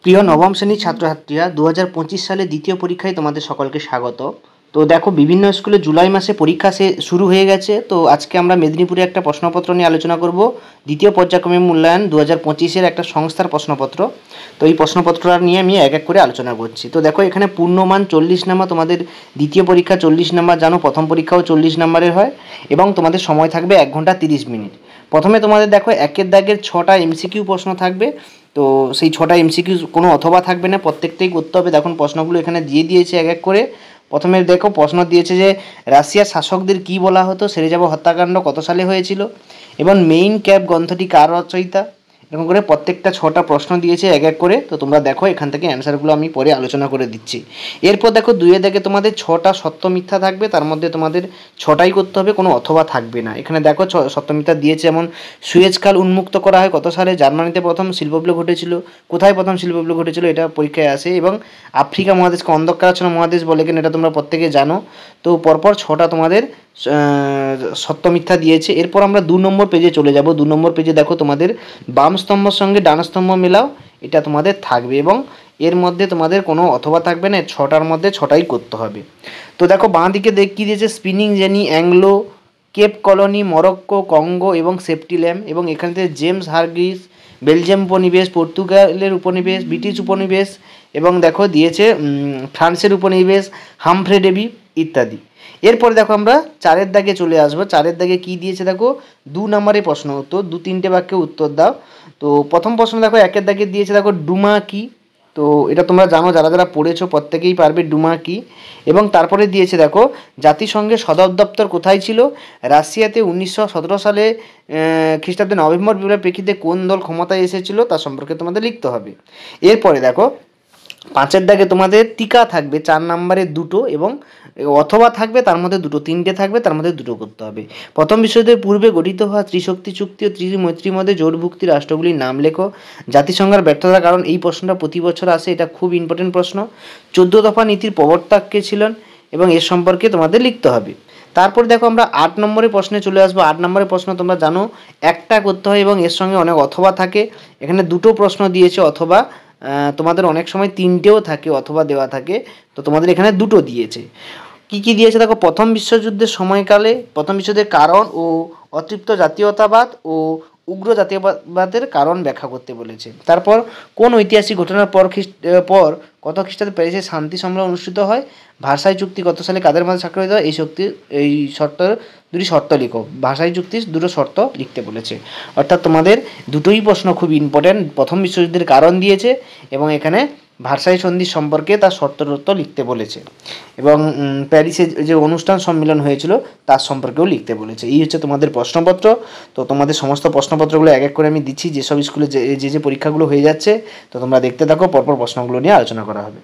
প্রিয় নবম শ্রেণীর ছাত্রছাত্রীরা 2025 সালে দ্বিতীয় পরীক্ষায় তোমাদের সকলকে স্বাগত। তো দেখো, বিভিন্ন স্কুলে জুলাই মাসে পরীক্ষা শুরু হয়ে গেছে। তো আজকে আমরা মেদিনীপুরে একটা প্রশ্নপত্র নিয়ে আলোচনা করব। দ্বিতীয় পর্যায়ক্রমিক মূল্যায়ন 2025-এর একটা সংস্থার প্রশ্নপত্র। তো এই প্রশ্নপত্রটা নিয়ে আমি এক এক করে আলোচনা করছি। তো দেখো, এখানে পূর্ণমান 40 নাম্বার, তোমাদের দ্বিতীয় পরীক্ষা 40 নাম্বার, জানো প্রথম পরীক্ষাও 40 নাম্বারের হয়, এবং তোমাদের সময় থাকবে 1 ঘন্টা 30 মিনিট। প্রথমে তোমাদের দেখো, একের দাগের 6টা এমসিকিউ প্রশ্ন থাকবে। তো সেই 6টা এমসিকিউ কোনো অথবা থাকবে না, প্রত্যেকটাই করতে হবে। দেখুন, প্রশ্নগুলো এখানে দিয়ে দিয়েছে এক এক করে। প্রথমে দেখো, প্রশ্ন দিয়েছে যে রাশিয়ার শাসকদের কী বলা হতো, সেরেজাভো হত্যাকাণ্ড কত সালে হয়েছিল, এবং মেইন ক্যাপ গ্রন্থটি কার রচয়িতা। এরকম করে প্রত্যেকটা 6টা প্রশ্ন দিয়েছে এক এক করে। তো তোমরা দেখো, এখান থেকে অ্যান্সারগুলো আমি পরে আলোচনা করে দিচ্ছি। এরপর দেখো, 2 দেখে তোমাদের 6টা সত্য মিথ্যা থাকবে, তার মধ্যে তোমাদের 6টাই করতে হবে, কোনো অথবা থাকবে না। এখানে দেখো সত্য মিথ্যা দিয়েছে, যেমন সুয়েজ খাল উন্মুক্ত করা হয় কত সালে, জার্মানিতে প্রথম শিল্পবিপ্লব ঘটেছিল, কোথায় প্রথম শিল্পবিপ্লব ঘটেছিল, এটা পরীক্ষায় আসে, এবং আফ্রিকা মহাদেশকে অন্ধকারাচ্ছন্ন মহাদেশ বলে কেন, এটা তোমরা প্রত্যেকে জানো। তো পরপর 6টা তোমাদের সত্য মিথ্যা দিয়েছে। এরপর আমরা 2 নম্বর পেজে চলে যাব। 2 নম্বর পেজে দেখো, তোমাদের বাম স্তম্ভের সঙ্গে ডান স্তম্ভ মেলাও, এটা তোমাদের থাকবে, এবং এর মধ্যে তোমাদের কোনো অথবা থাকবে না। 6টার মধ্যে 6টাই করতে হবে। তো দেখো, বাঁ দিকে কি দিয়েছে, spinning jenny, Anglo, Cape Colony, Morocco, Congo এবং সেপ্টিল্যাম, এবং এখান থেকে জেমস হারগ্রিভস, বেলজিয়াম উপনিবেশ, পর্তুগালের উপনিবেশ, ব্রিটিশ উপনিবেশ, এবং দেখো দিয়েছে ফ্রান্সের উপনিবেশ, হামফ্রে ডেভি ইত্যাদি। এরপরে দেখো, আমরা 4-এর দাগে চলে আসবো। 4-এর দাগে কী দিয়েছে দেখো, 2 নম্বরের প্রশ্ন উত্তর, 2-3টে বাক্যে উত্তর দাও। তো প্রথম প্রশ্ন দেখো, 1-এর দাগে দিয়েছে দেখো, ডুমা কি। তো এটা তোমরা জানো, যারা যারা পড়েছো প্রত্যেকেই পারবে ডুমা কি। এবং তারপরে দিয়েছে দেখো, জাতিসংঘের সদর দপ্তর কোথায় ছিল, রাশিয়াতে 1917 সালে খ্রিস্টাব্দে নভেম্বর বিপ্লবের প্রেক্ষিতে কোন দল ক্ষমতায় এসেছিল, তার সম্পর্কে তোমাদের লিখতে হবে। এরপরে দেখো, 5-এর দাগে তোমাদের টিকা থাকবে 4 নম্বরে 2টো, এবং অথবা থাকবে তার মধ্যে 2টো, 3টে থাকবে তার মধ্যে 2টো করতে হবে। প্রথম বিশ্বযুদ্ধের পূর্বে গঠিত হওয়া ত্রিশক্তি চুক্তি ও ত্রিমৈত্রীর মধ্যে জোটভুক্তি রাষ্ট্রগুলির নাম লেখো। জাতিসংঘের ব্যর্থতার কারণ, এই প্রশ্নটা প্রতি বছর আসে, এটা খুব ইম্পর্টেন্ট প্রশ্ন। 14 দফা নীতির প্রবর্তক কে ছিলেন, এবং এর সম্পর্কে তোমাদের লিখতে হবে। তারপর দেখো, আমরা 8 নম্বরের প্রশ্নে চলে আসবো। 8 নম্বরের প্রশ্ন তোমরা জানো, একটা করতে হয়, এবং এর সঙ্গে অনেক অথবা থাকে। এখানে 2টো প্রশ্ন দিয়েছে অথবা, তোমাদের অনেক সময় 3টেও থাকে, অথবা দেওয়া থাকে। তো তোমাদের এখানে 2টো দিয়েছে। কি কি দিয়েছে দেখো, প্রথম বিশ্বযুদ্ধের সময়কালে প্রথম বিশ্বযুদ্ধের কারণ ও অতৃপ্ত জাতীয়তাবাদ ও উগ্র জাতীয়তাবাদের কারণ ব্যাখ্যা করতে বলেছে। তারপর, কোন ঐতিহাসিক ঘটনার পর কত খ্রিস্টাব্দে প্যারিসে শান্তি সম্মেলন অনুষ্ঠিত হয়, ভার্সাই চুক্তি কত সালে কাদের মধ্যে স্বাক্ষরিত হয়, এই শর্তের 2টি শর্ত লিখো। ভার্সাই চুক্তির 2টো শর্ত লিখতে বলেছে। অর্থাৎ তোমাদের 2টোই প্রশ্ন খুব ইম্পর্টেন্ট। প্রথম বিশ্বযুদ্ধের কারণ দিয়েছে, এবং এখানে ভার্সাই সন্ধি সম্পর্কে তার শর্ত লিখতে বলেছে, এবং প্যারিসে যে অনুষ্ঠান সম্মেলন হয়েছিল তার সম্পর্কেও লিখতে বলেছে। এই হচ্ছে তোমাদের প্রশ্নপত্র। তো তোমাদের সমস্ত প্রশ্নপত্রগুলো এক এক করে আমি দিচ্ছি, যেসব স্কুলে যে পরীক্ষাগুলো হয়ে যাচ্ছে। তো তোমরা দেখতে থাকো, পরপর প্রশ্নগুলো নিয়ে আলোচনা করা হবে।